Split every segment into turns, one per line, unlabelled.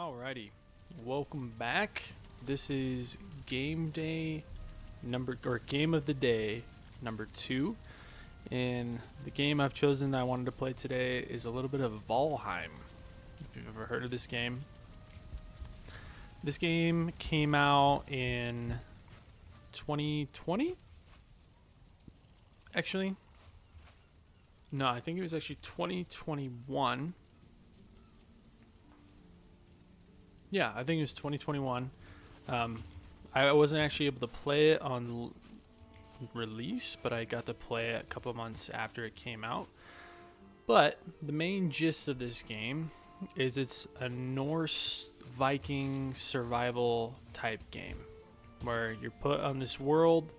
Alrighty, welcome back. This is game of the day number 2, and the game I've chosen that I wanted to play today is a little bit of Valheim. If you've ever heard of this game, this game came out in 2020. Actually, no, I think it was actually 2021. Yeah, I think it was 2021. I wasn't actually able to play it on release, but I got to play it a couple months after it came out. But the main gist of this game is it's a Norse Viking survival type game where you're put on this world,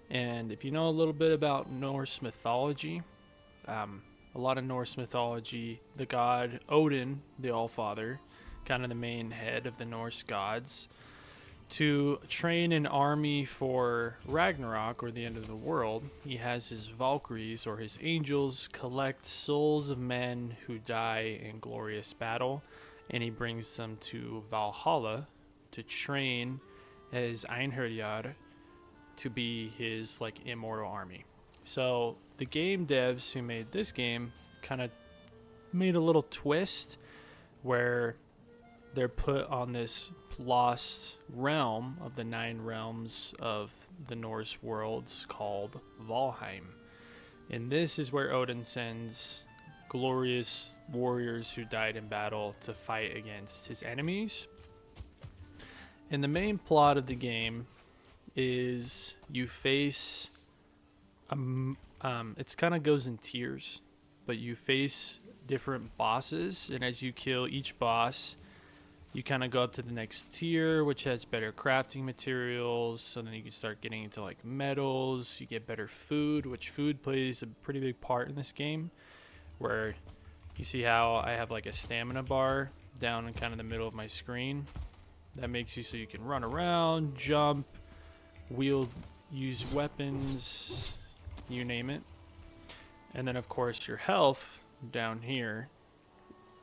and if you know a little bit about Norse mythology, a lot of Norse mythology, the god Odin, the Allfather, kind of the main head of the Norse gods, to train an army for Ragnarok, or the end of the world, he has his Valkyries, or his angels, collect souls of men who die in glorious battle, and he brings them to Valhalla to train as Einherjar to be his immortal army. So the game devs who made this game kind of made a little twist where they're put on this lost realm of the 9 realms of the Norse worlds called Valheim. And this is where Odin sends glorious warriors who died in battle to fight against his enemies. And the main plot of the game is you face it's kind of goes in tiers, but you face different bosses, and as you kill each boss, you kind of go up to the next tier, which has better crafting materials. So then you can start getting into metals. You get better food, which food plays a pretty big part in this game. Where you see how I have a stamina bar down in kind of the middle of my screen. That makes you so you can run around, jump, wield, use weapons, you name it. And then of course your health down here.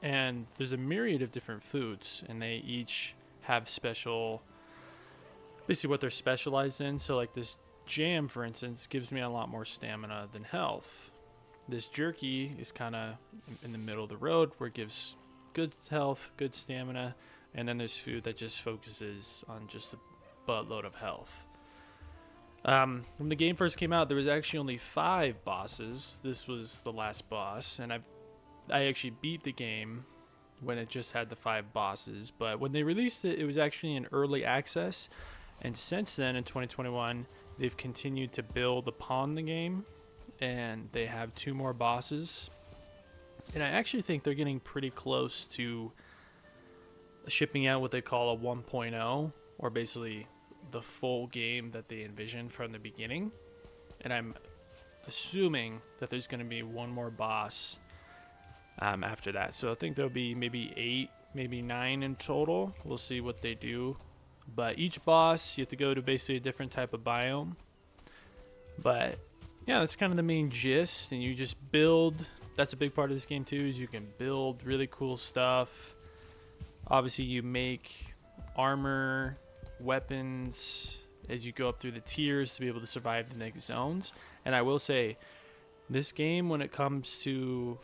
And there's a myriad of different foods, and they each have basically what they're specialized in. So this jam, for instance, gives me a lot more stamina than health. This jerky is kind of in the middle of the road, where it gives good health, good stamina, and then there's food that just focuses on just a buttload of health. When the game first came out, there was actually only 5 bosses. This was the last boss, and I actually beat the game when it just had the 5 bosses, but when they released it, it was actually in early access, and since then in 2021 they've continued to build upon the game, and they have 2 more bosses, and I actually think they're getting pretty close to shipping out what they call a 1.0, or basically the full game that they envisioned from the beginning. And I'm assuming that there's going to be one more boss after that. So I think there'll be maybe 8, maybe 9 in total. We'll see what they do. But each boss, you have to go to basically a different type of biome. But yeah, that's kind of the main gist. And you just build. That's a big part of this game too, is you can build really cool stuff. Obviously, you make armor, weapons as you go up through the tiers to be able to survive the next zones. And I will say, this game, when it comes to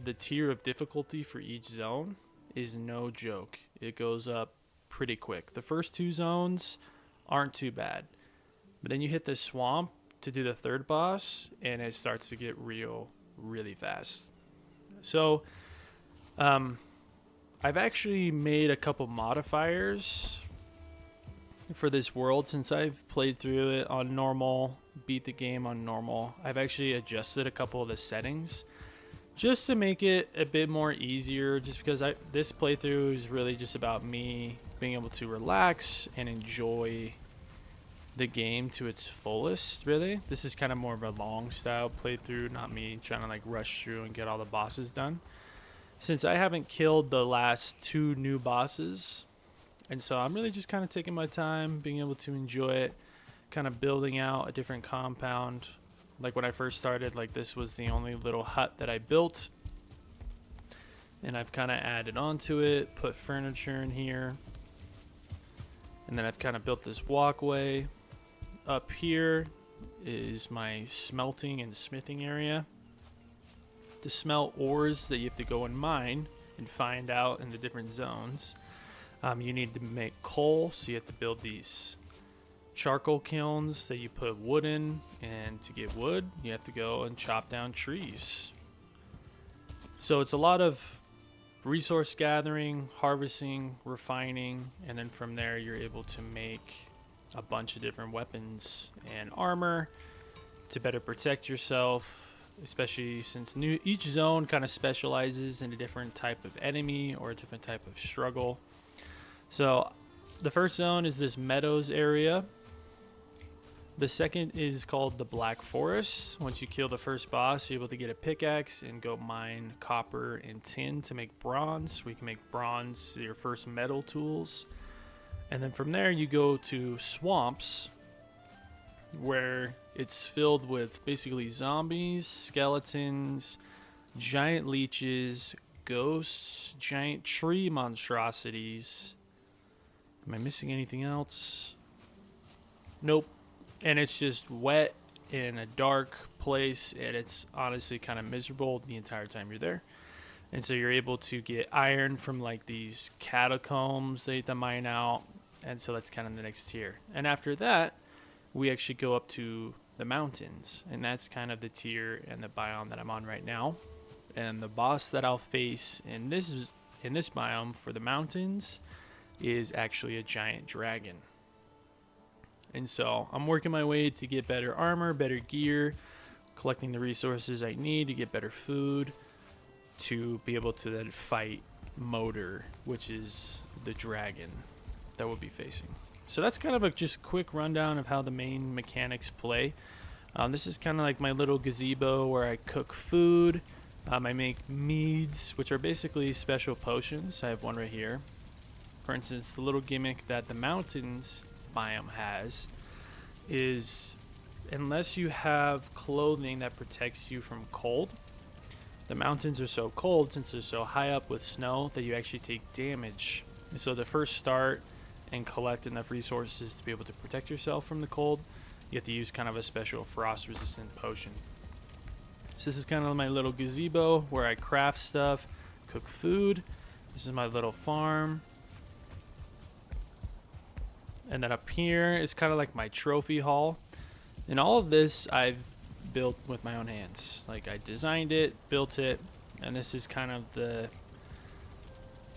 the tier of difficulty for each zone, is no joke. It goes up pretty quick. The first 2 zones aren't too bad, but then you hit the swamp to do the 3rd boss, and it starts to get really fast. So I've actually made a couple modifiers for this world. Since I've played through it on normal, beat the game on normal, I've actually adjusted a couple of the settings just to make it a bit more easier, just because this playthrough is really just about me being able to relax and enjoy the game to its fullest. Really, this is kind of more of a long style playthrough, not me trying to rush through and get all the bosses done, since I haven't killed the last 2 new bosses. And so I'm really just kind of taking my time, being able to enjoy it, kind of building out a different compound. When I first started, this was the only little hut that I built. and I've kind of added onto it, put furniture in here, and then I've kind of built this walkway. Up here is my smelting and smithing area. To smelt ores that you have to go and mine and find out in the different zones, you need to make coal, so you have to build these charcoal kilns that you put wood in, and to get wood you have to go and chop down trees. So it's a lot of resource gathering, harvesting, refining, and then from there you're able to make a bunch of different weapons and armor to better protect yourself, especially since each zone kind of specializes in a different type of enemy or a different type of struggle. So the first zone is this meadows area. The second is called the Black Forest. Once you kill the first boss, you're able to get a pickaxe and go mine copper and tin to make bronze. We can make bronze your first metal tools. And then from there you go to swamps, where it's filled with basically zombies, skeletons, giant leeches, ghosts, giant tree monstrosities. Am I missing anything else? Nope. And it's just wet in a dark place, and it's honestly kind of miserable the entire time you're there. And so you're able to get iron from like these catacombs that you have to mine out, and so that's kind of the next tier. And after that, we actually go up to the mountains, and that's kind of the tier and the biome that I'm on right now. And the boss that I'll face in this biome for the mountains is actually a giant dragon. And so I'm working my way to get better armor, better gear, collecting the resources I need to get better food, to be able to then fight Motor, which is the dragon that we'll be facing. So that's kind of a just quick rundown of how the main mechanics play. This is kind of like my little gazebo where I cook food. I make meads, which are basically special potions. I have one right here. For instance, the little gimmick that the mountains biome has is, unless you have clothing that protects you from cold, the mountains are so cold, since they're so high up with snow, that you actually take damage. And so to first start and collect enough resources to be able to protect yourself from the cold, you have to use kind of a special frost resistant potion. So this is kind of my little gazebo where I craft stuff, cook food. This is my little farm. And then up here is kind of like my trophy hall. And all of this I've built with my own hands. Like, I designed it, built it, and this is kind of to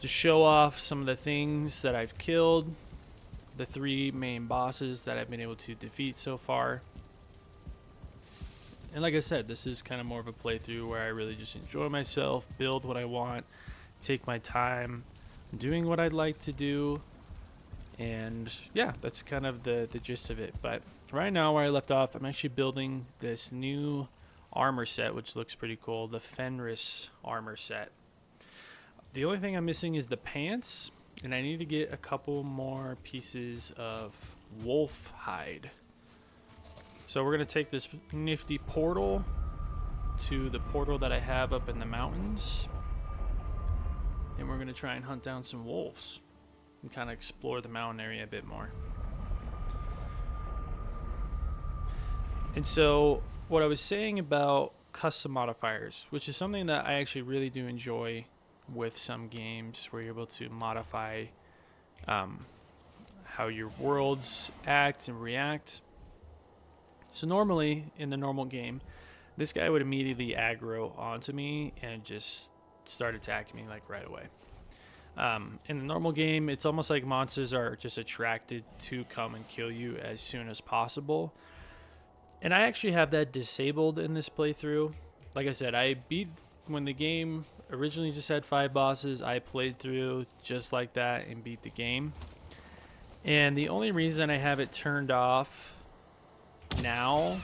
show off some of the things that I've killed, the 3 main bosses that I've been able to defeat so far. And like I said, this is kind of more of a playthrough where I really just enjoy myself, build what I want, take my time, doing what I'd like to do. And yeah, that's kind of the gist of it. But right now, where I left off, I'm actually building this new armor set, which looks pretty cool, the Fenris armor set. The only thing I'm missing is the pants, and I need to get a couple more pieces of wolf hide. So we're going to take this nifty portal to the portal that I have up in the mountains, and we're going to try and hunt down some wolves and kind of explore the mountain area a bit more. And so what I was saying about custom modifiers, which is something that I actually really do enjoy with some games, where you're able to modify how your worlds act and react. So normally in the normal game, this guy would immediately aggro onto me and just start attacking me like right away. In the normal game, it's almost like monsters are just attracted to come and kill you as soon as possible. And I actually have that disabled in this playthrough. Like I said, when the game originally just had 5 bosses, I played through just like that and beat the game. And the only reason I have it turned off now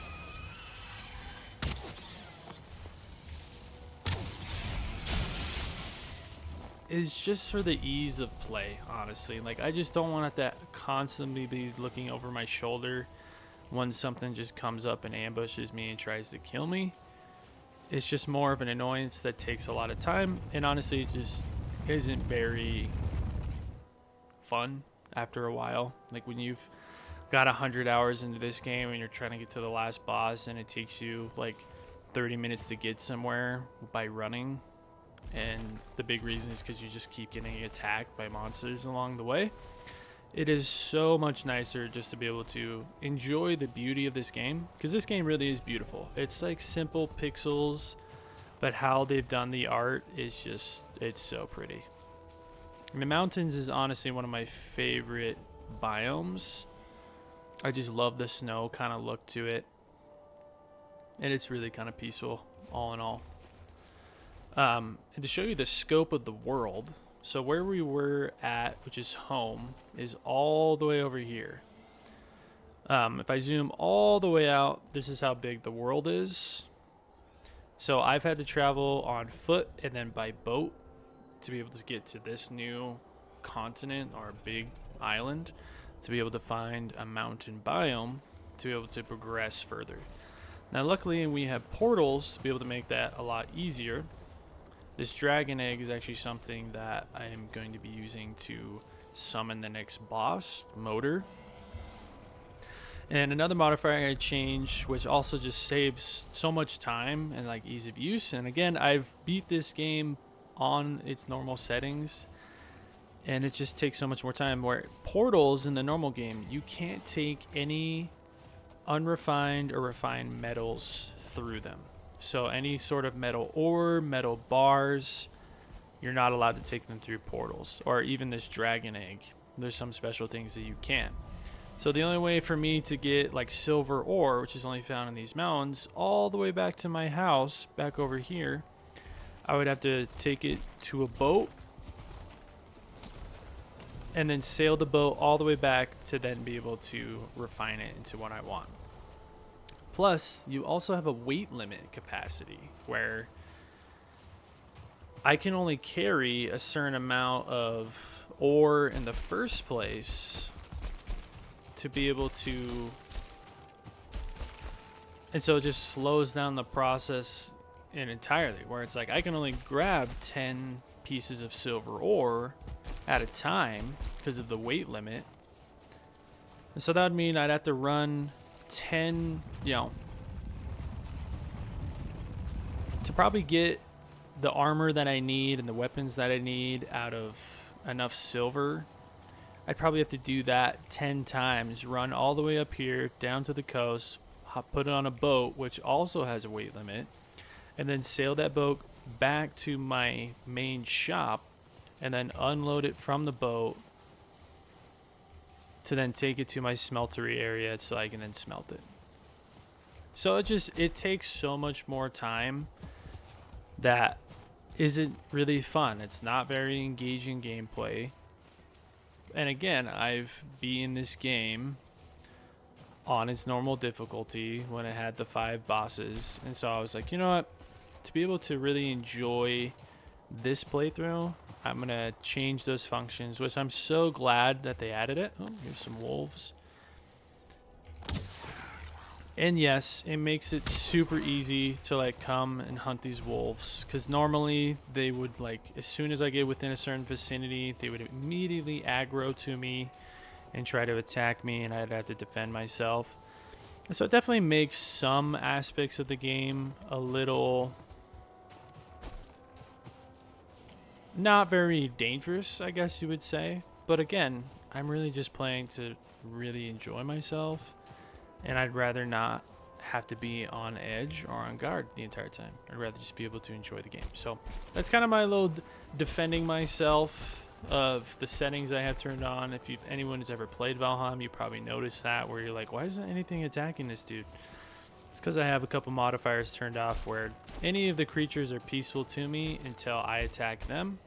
is just for the ease of play, honestly. Like, I just don't want to constantly be looking over my shoulder when something just comes up and ambushes me and tries to kill me. It's just more of an annoyance that takes a lot of time, and honestly it just isn't very fun after a while. Like when you've got 100 hours into this game and you're trying to get to the last boss and it takes you like 30 minutes to get somewhere by running, and the big reason is because you just keep getting attacked by monsters along the way. It is so much nicer just to be able to enjoy the beauty of this game, because this game really is beautiful. It's like simple pixels, but how they've done the art is just, it's so pretty. And the mountains is honestly one of my favorite biomes. I just love the snow kind of look to it, and it's really kind of peaceful all in all. And to show you the scope of the world, so where we were at, which is home, is all the way over here. If I zoom all the way out, this is how big the world is. So I've had to travel on foot and then by boat to be able to get to this new continent or big island, to be able to find a mountain biome to be able to progress further. Now luckily we have portals to be able to make that a lot easier. This dragon egg is actually something that I am going to be using to summon the next boss, Motor. And another modifier I changed, which also just saves so much time and like ease of use. And again, I've beat this game on its normal settings, and it just takes so much more time. Where portals in the normal game, you can't take any unrefined or refined metals through them. So any sort of metal ore, metal bars, you're not allowed to take them through portals. Or even this dragon egg, there's some special things that you can. So the only way for me to get like silver ore, which is only found in these mountains, all the way back to my house, back over here, I would have to take it to a boat and then sail the boat all the way back to then be able to refine it into what I want. Plus, you also have a weight limit capacity where I can only carry a certain amount of ore in the first place to be able to, and so it just slows down the process entirely, where it's like I can only grab 10 pieces of silver ore at a time because of the weight limit. And so that would mean I'd have to run 10, to probably get the armor that I need and the weapons that I need out of enough silver. I'd probably have to do that 10 times, run all the way up here down to the coast, put it on a boat, which also has a weight limit, and then sail that boat back to my main shop and then unload it from the boat to then take it to my smeltery area so I can then smelt it. So it takes so much more time that isn't really fun. It's not very engaging gameplay. And again, I've beaten this game on its normal difficulty when it had the 5 bosses. And so I was like, you know what? To be able to really enjoy this playthrough, I'm going to change those functions, which I'm so glad that they added it. Oh, here's some wolves. And yes, it makes it super easy to like come and hunt these wolves, because normally they would, like, as soon as I get within a certain vicinity, they would immediately aggro to me and try to attack me, and I'd have to defend myself. So it definitely makes some aspects of the game a little not very dangerous, I guess you would say. But again, I'm really just playing to really enjoy myself, and I'd rather not have to be on edge or on guard the entire time. I'd rather just be able to enjoy the game. So that's kind of my little defending myself of the settings I have turned on. If anyone has ever played Valheim, you probably noticed that, where you're like, why isn't anything attacking this dude? It's because I have a couple modifiers turned off where any of the creatures are peaceful to me until I attack them,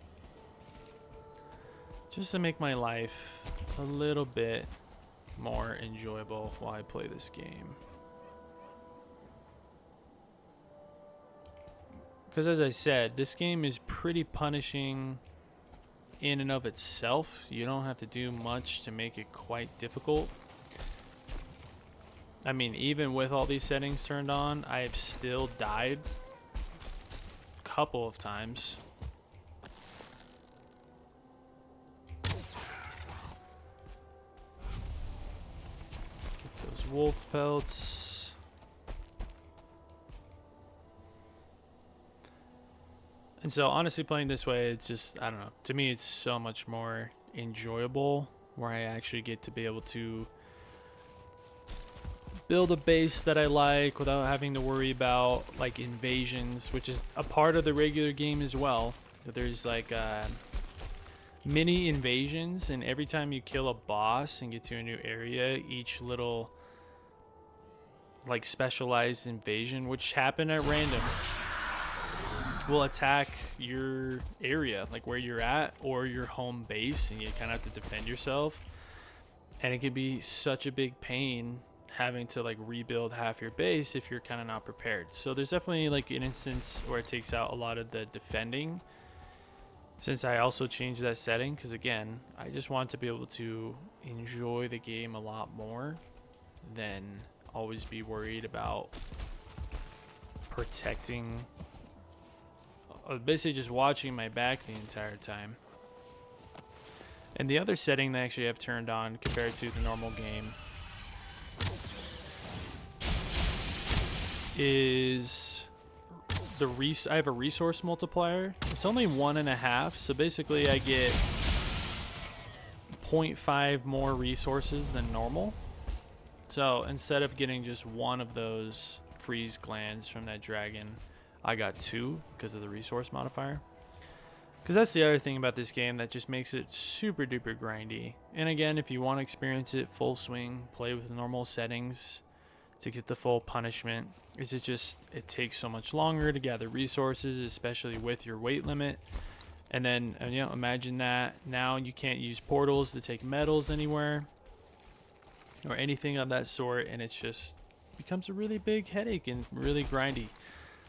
just to make my life a little bit more enjoyable while I play this game. Because as I said, this game is pretty punishing in and of itself. You don't have to do much to make it quite difficult. I mean, even with all these settings turned on, I've still died couple of times. Get those wolf pelts. And so honestly, playing this way, it's just, I don't know, to me it's so much more enjoyable, where I actually get to be able to build a base that I like without having to worry about like invasions, which is a part of the regular game as well. There's like mini invasions, and every time you kill a boss and get to a new area, each little like specialized invasion, which happen at random, will attack your area, like where you're at or your home base, and you kind of have to defend yourself. And it can be such a big pain having to like rebuild half your base if you're kind of not prepared. So there's definitely like an instance where it takes out a lot of the defending, since I also changed that setting, because again, I just want to be able to enjoy the game a lot more than always be worried about protecting, basically just watching my back the entire time. And the other setting that I actually have turned on compared to the normal game is I have a resource multiplier. It's only 1.5, so basically I get 0.5 more resources than normal. So instead of getting just one of those freeze glands from that dragon, I got 2 because of the resource modifier. Because that's the other thing about this game that just makes it super duper grindy. And again, if you want to experience it full swing, play with the normal settings to get the full punishment, it takes so much longer to gather resources, especially with your weight limit. And then imagine that now you can't use portals to take metals anywhere or anything of that sort, and it's just becomes a really big headache and really grindy.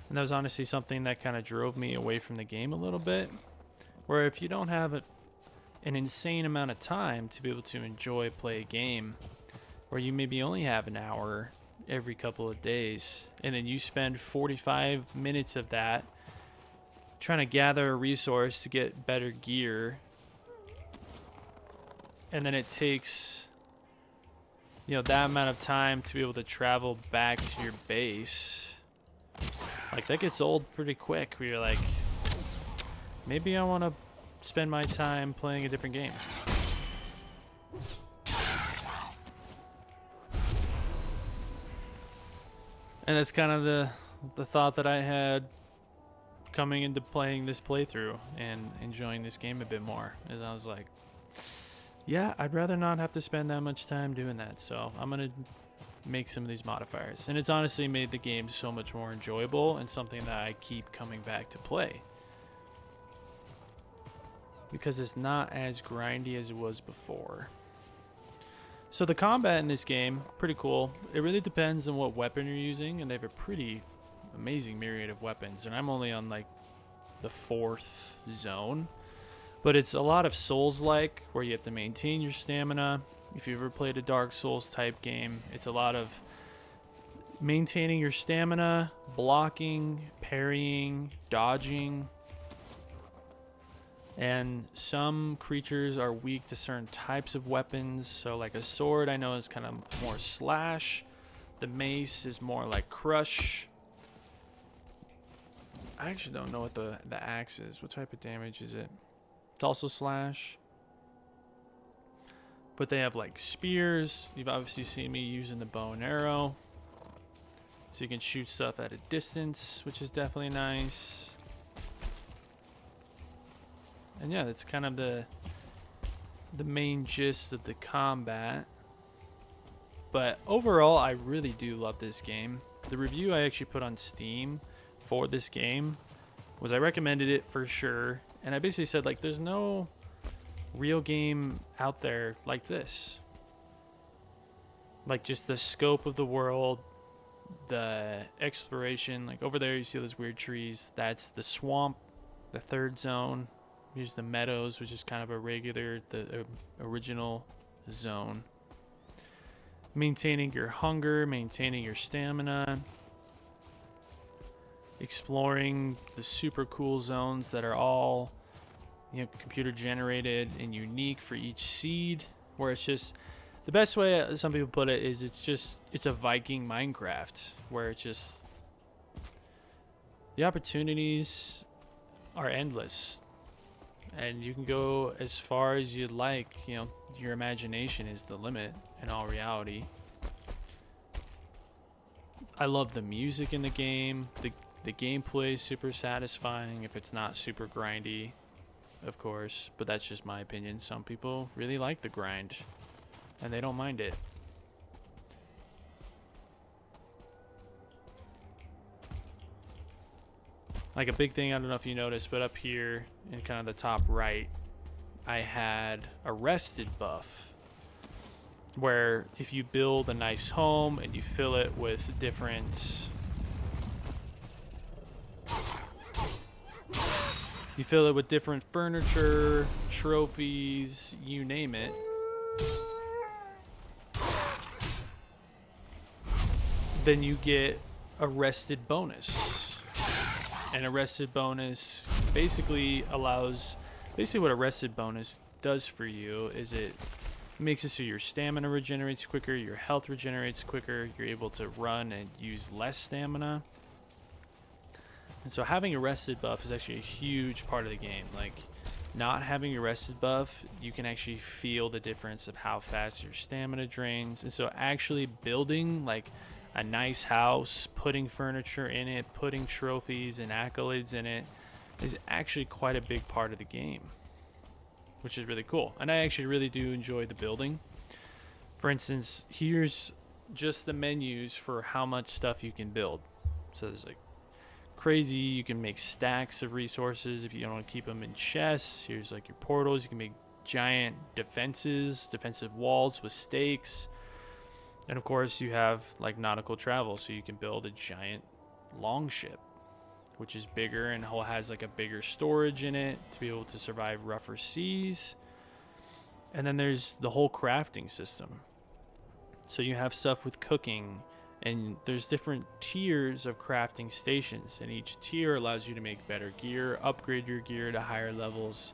And that was honestly something that kind of drove me away from the game a little bit, where if you don't have an insane amount of time to be able to play a game, where you maybe only have an hour every couple of days, and then you spend 45 minutes of that trying to gather a resource to get better gear, and then it takes that amount of time to be able to travel back to your base, like that gets old pretty quick, where you're like, maybe I want to spend my time playing a different game. And that's kind of the thought that I had coming into playing this playthrough and enjoying this game a bit more, as I was like, yeah, I'd rather not have to spend that much time doing that, so I'm going to make some of these modifiers. And it's honestly made the game so much more enjoyable and something that I keep coming back to play, because it's not as grindy as it was before. So the combat in this game, pretty cool. It really depends on what weapon you're using, and they have a pretty amazing myriad of weapons. And I'm only on like the 4th zone, but it's a lot of Souls-like, where you have to maintain your stamina. If you ever played a Dark Souls type game, it's a lot of maintaining your stamina, blocking, parrying, dodging. And some creatures are weak to certain types of weapons. So like a sword, I know, is kind of more slash. The mace is more like crush. I actually don't know what the axe is. What type of damage is it? It's also slash. But they have like spears. You've obviously seen me using the bow and arrow, so you can shoot stuff at a distance, which is definitely nice. And yeah, that's kind of the main gist of the combat. But overall, I really do love this game. The review I actually put on Steam for this game was I recommended it for sure. And I basically said, like, there's no real game out there like this. Like, just the scope of the world, the exploration. Like, over there you see those weird trees. That's the swamp, the 3rd zone. Here's the meadows, which is kind of the original zone. Maintaining your hunger, maintaining your stamina. exploring the super cool zones that are all, you know, computer generated and unique for each seed, where it's just, the best way some people put it is it's a Viking Minecraft, where it's just, the opportunities are endless and you can go as far as you'd like. You know, your imagination is the limit in all reality. I love the music in the game. The gameplay is super satisfying if it's not super grindy, of course, but that's just my opinion. Some people really like the grind and they don't mind it. Like a big thing, I don't know if you noticed, but up here in kind of the top right, I had a rested buff, where if you build a nice home and you fill it with different, furniture, trophies, you name it, then you get a rested bonus. And a rested bonus basically what a rested bonus does for you is it makes it so your stamina regenerates quicker, your health regenerates quicker, you're able to run and use less stamina. And so having a rested buff is actually a huge part of the game. Like, not having a rested buff, you can actually feel the difference of how fast your stamina drains. And so actually building like a nice house, putting furniture in it, putting trophies and accolades in it is actually quite a big part of the game, which is really cool. And I actually really do enjoy the building. For instance, here's just the menus for how much stuff you can build. So there's like crazy, you can make stacks of resources if you don't want to keep them in chests. Here's like your portals, you can make giant defensive walls with stakes. And of course you have like nautical travel, so you can build a giant longship, which is bigger and has like a bigger storage in it to be able to survive rougher seas. And then there's the whole crafting system. So you have stuff with cooking, and there's different tiers of crafting stations, and each tier allows you to make better gear, upgrade your gear to higher levels.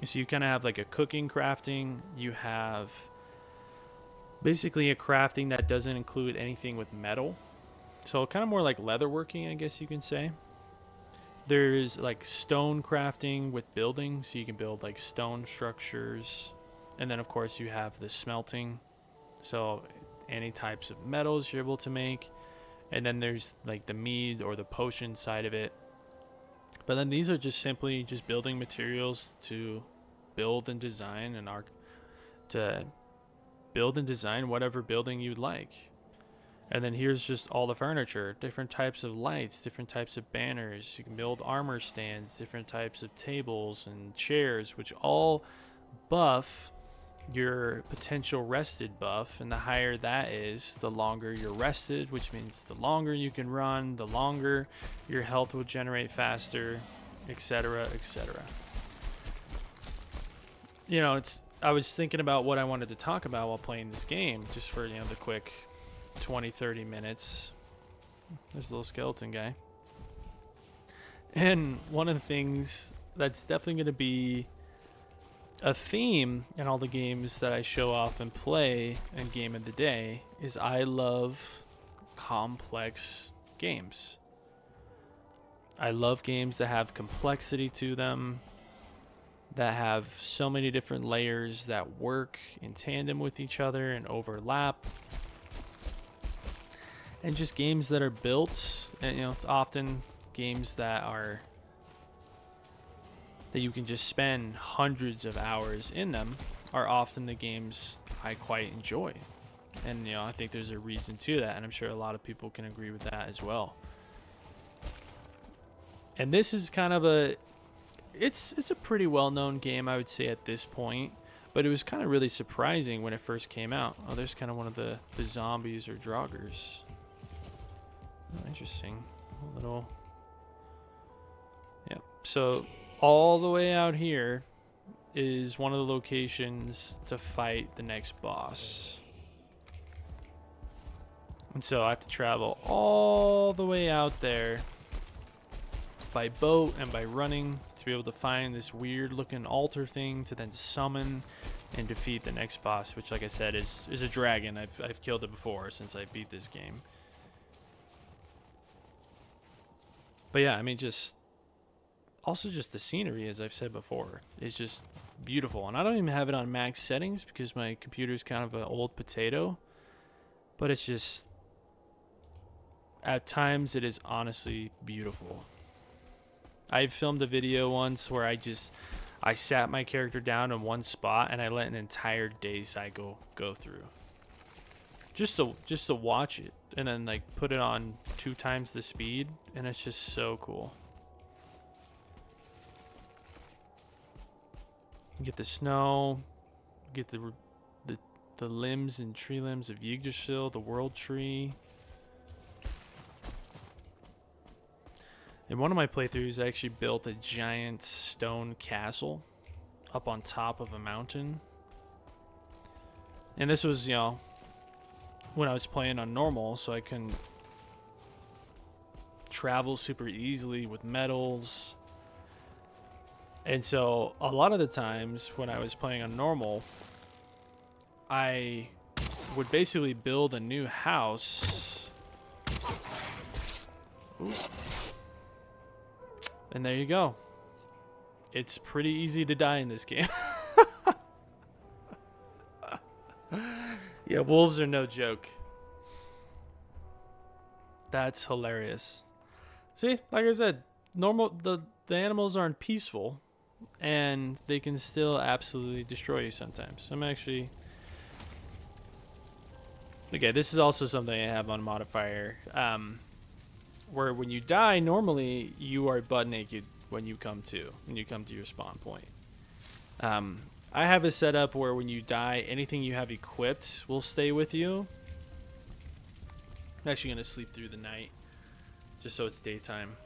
So you kind of have like a cooking crafting. You have basically a crafting that doesn't include anything with metal, so kind of more like leatherworking, I guess you can say. There's like stone crafting with building, so you can build like stone structures. And then of course you have the smelting, so any types of metals you're able to make. And then there's like the mead or the potion side of it. But then these are just simply just building materials to build and design whatever building you'd like. And then here's just all the furniture, different types of lights, different types of banners. You can build armor stands, different types of tables and chairs, which all buff your potential rested buff. And the higher that is, the longer you're rested, which means the longer you can run, the longer your health will generate faster, etc., etc. You know, I was thinking about what I wanted to talk about while playing this game, just for, you know, the quick 20-30 minutes. There's a little skeleton guy. And one of the things that's definitely going to be a theme in all the games that I show off and play in Game of the Day is I love complex games. I love games that have complexity to them, that have so many different layers that work in tandem with each other and overlap. And just games that are built, and you know, it's often games that you can just spend hundreds of hours in them, are often the games I quite enjoy. And you know, I think there's a reason to that, and I'm sure a lot of people can agree with that as well. And this is kind of it's a pretty well-known game, I would say, at this point, but it was kind of really surprising when it first came out. Oh, there's kind of one of the zombies or draugrs. Oh, interesting. A little. Yeah. So all the way out here is one of the locations to fight the next boss. And so I have to travel all the way out there by boat and by running to be able to find this weird looking altar thing to then summon and defeat the next boss, which, like I said, is a dragon. I've killed it before since I beat this game. But yeah, I mean, just the scenery, as I've said before, is just beautiful. And I don't even have it on max settings because my computer is kind of an old potato. But it's just, at times, it is honestly beautiful. I filmed a video once where I sat my character down in one spot and I let an entire day cycle go through. Just to watch it, and then like put it on 2 times the speed, and it's just so cool. You get the snow, get the limbs and tree limbs of Yggdrasil, the world tree. In one of my playthroughs, I actually built a giant stone castle up on top of a mountain. And this was, when I was playing on normal, so I can travel super easily with metals. And so a lot of the times when I was playing on normal, I would basically build a new house. Ooh. And there you go. It's pretty easy to die in this game. Yeah, wolves are no joke. That's hilarious. See, like I said, the animals aren't peaceful, and they can still absolutely destroy you sometimes. I'm actually... Okay, this is also something I have on modifier. Where when you die, normally you are butt naked when you come to your spawn point. I have a setup where when you die, anything you have equipped will stay with you. I'm actually going to sleep through the night just so it's daytime.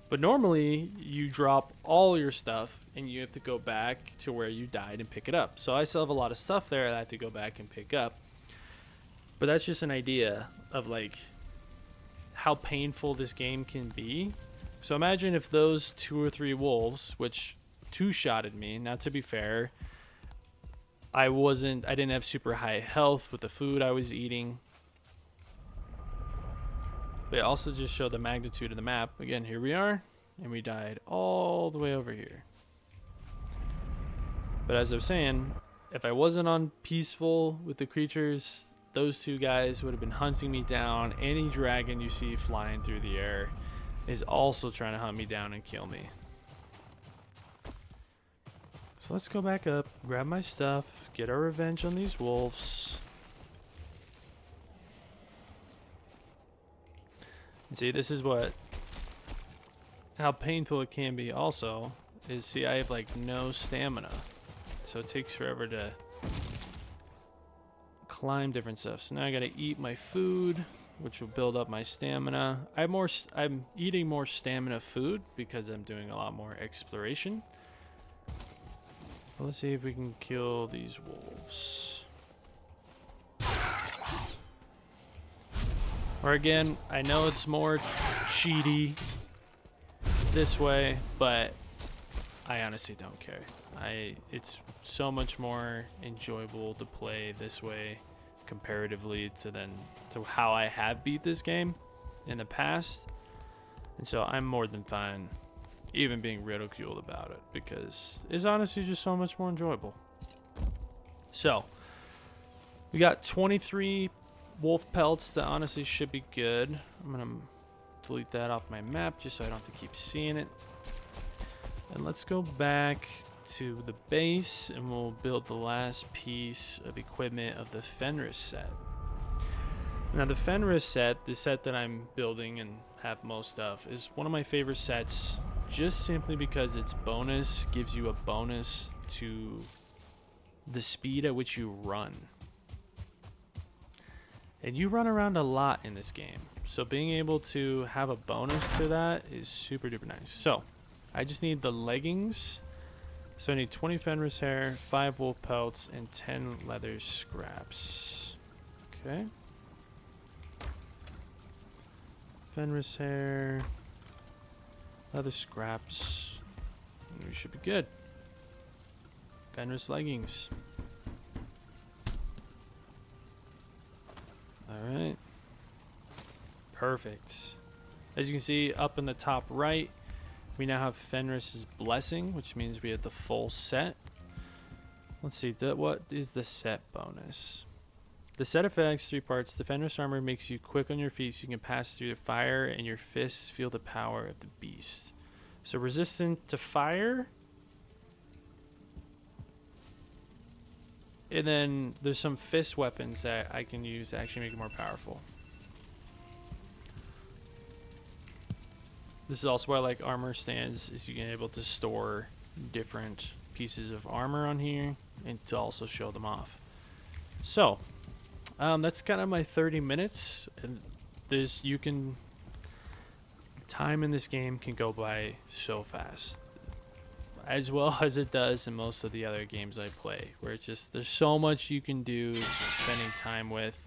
But normally you drop all your stuff and you have to go back to where you died and pick it up. So I still have a lot of stuff there that I have to go back and pick up. But that's just an idea of like how painful this game can be. So imagine if those 2 or 3 wolves, which 2-shotted me. Now, to be fair, I didn't have super high health with the food I was eating. But it also just showed the magnitude of the map. Again, here we are, and we died all the way over here. But as I was saying, if I wasn't on peaceful with the creatures, those 2 guys would have been hunting me down. Any dragon you see flying through the air is also trying to hunt me down and kill me. So let's go back up, grab my stuff, get our revenge on these wolves. And see, this is how painful it can be also, is see I have like no stamina. So it takes forever to climb different stuff. So now I gotta eat my food, which will build up my stamina. I'm eating more stamina food because I'm doing a lot more exploration. Let's see if we can kill these wolves. Or again, I know it's more cheaty this way, but I honestly don't care. It's so much more enjoyable to play this way comparatively to how I have beat this game in the past. And so I'm more than fine even being ridiculed about it because it's honestly just so much more enjoyable. So we got 23 wolf pelts that honestly should be good. I'm gonna delete that off my map just so I don't have to keep seeing it. And let's go back to the base and we'll build the last piece of equipment of the Fenris set. Now the Fenris set, the set that I'm building and have most of, is one of my favorite sets just simply because its bonus gives you a bonus to the speed at which you run. And you run around a lot in this game. So being able to have a bonus to that is super duper nice. So I just need the leggings. So I need 20 Fenris hair, 5 wolf pelts, and 10 leather scraps. Okay. Fenris hair. Other scraps. We should be good. Fenris leggings. Alright. Perfect. As you can see up in the top right, we now have Fenris's Blessing, which means we have the full set. Let's see, what is the set bonus? The set effects, 3 parts. The Fenris armor makes you quick on your feet so you can pass through the fire, and your fists feel the power of the beast. So resistant to fire. And then there's some fist weapons that I can use to actually make it more powerful. This is also why I like armor stands, is you can able to store different pieces of armor on here and to also show them off. So that's kind of my 30 minutes, and time in this game can go by so fast, as well as it does in most of the other games I play, where it's just there's so much you can do spending time with.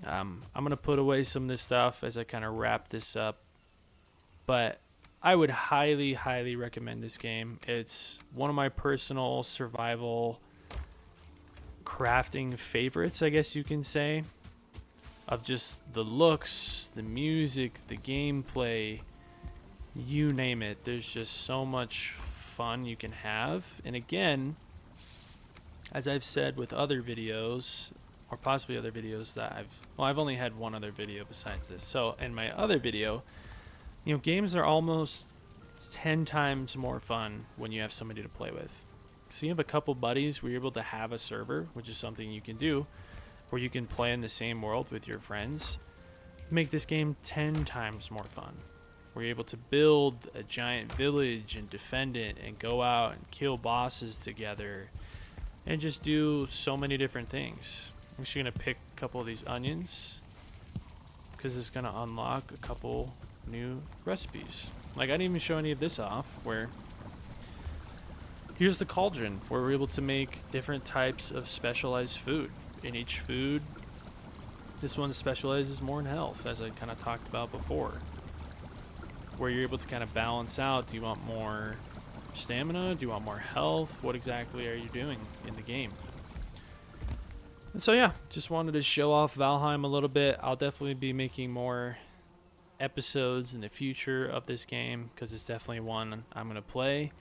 I'm gonna put away some of this stuff as I kind of wrap this up, but I would highly recommend this game. It's one of my personal survival crafting favorites, I guess you can say, of just the looks, the music, the gameplay, you name it. There's just so much fun you can have. And again, as I've said with other videos, or possibly other videos that I've only had one other video besides this. So in my other video, games are almost 10 times more fun when you have somebody to play with. So you have a couple buddies where you're able to have a server, which is something you can do, where you can play in the same world with your friends. Make this game 10 times more fun. We're able to build a giant village and defend it and go out and kill bosses together and just do so many different things. I'm actually going to pick a couple of these onions because it's going to unlock a couple new recipes. Like, I didn't even show any of this off, where here's the cauldron, where we're able to make different types of specialized food. In each food, this one specializes more in health, as I kind of talked about before, where you're able to kind of balance out. Do you want more stamina? Do you want more health? What exactly are you doing in the game? And so yeah, just wanted to show off Valheim a little bit. I'll definitely be making more episodes in the future of this game, because it's definitely one I'm going to play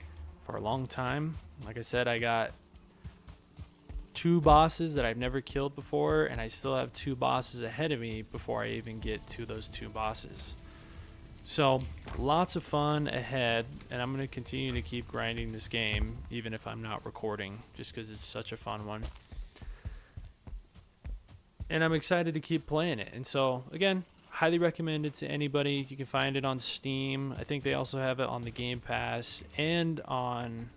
for a long time. Like I said, I got 2 bosses that I've never killed before, and I still have 2 bosses ahead of me before I even get to those 2 bosses. So lots of fun ahead, and I'm going to continue to keep grinding this game even if I'm not recording, just because it's such a fun one. And I'm excited to keep playing it. And so again, highly recommend it to anybody. You can find it on Steam. I think they also have it on the Game Pass and on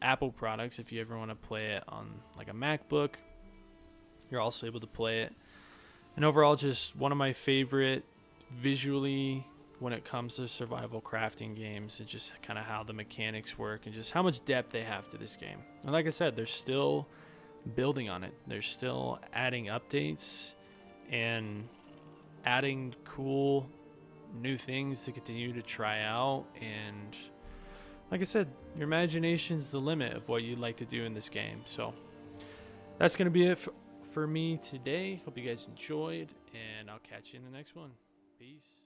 Apple products. If you ever want to play it on like a MacBook, you're also able to play it. And overall, just one of my favorite visually when it comes to survival crafting games, and just kind of how the mechanics work and just how much depth they have to this game. And like I said, they're still building on it. They're still adding updates and adding cool new things to continue to try out. And like I said, your imagination's the limit of what you'd like to do in this game. So that's going to be it for me today. Hope you guys enjoyed, and I'll catch you in the next one. Peace.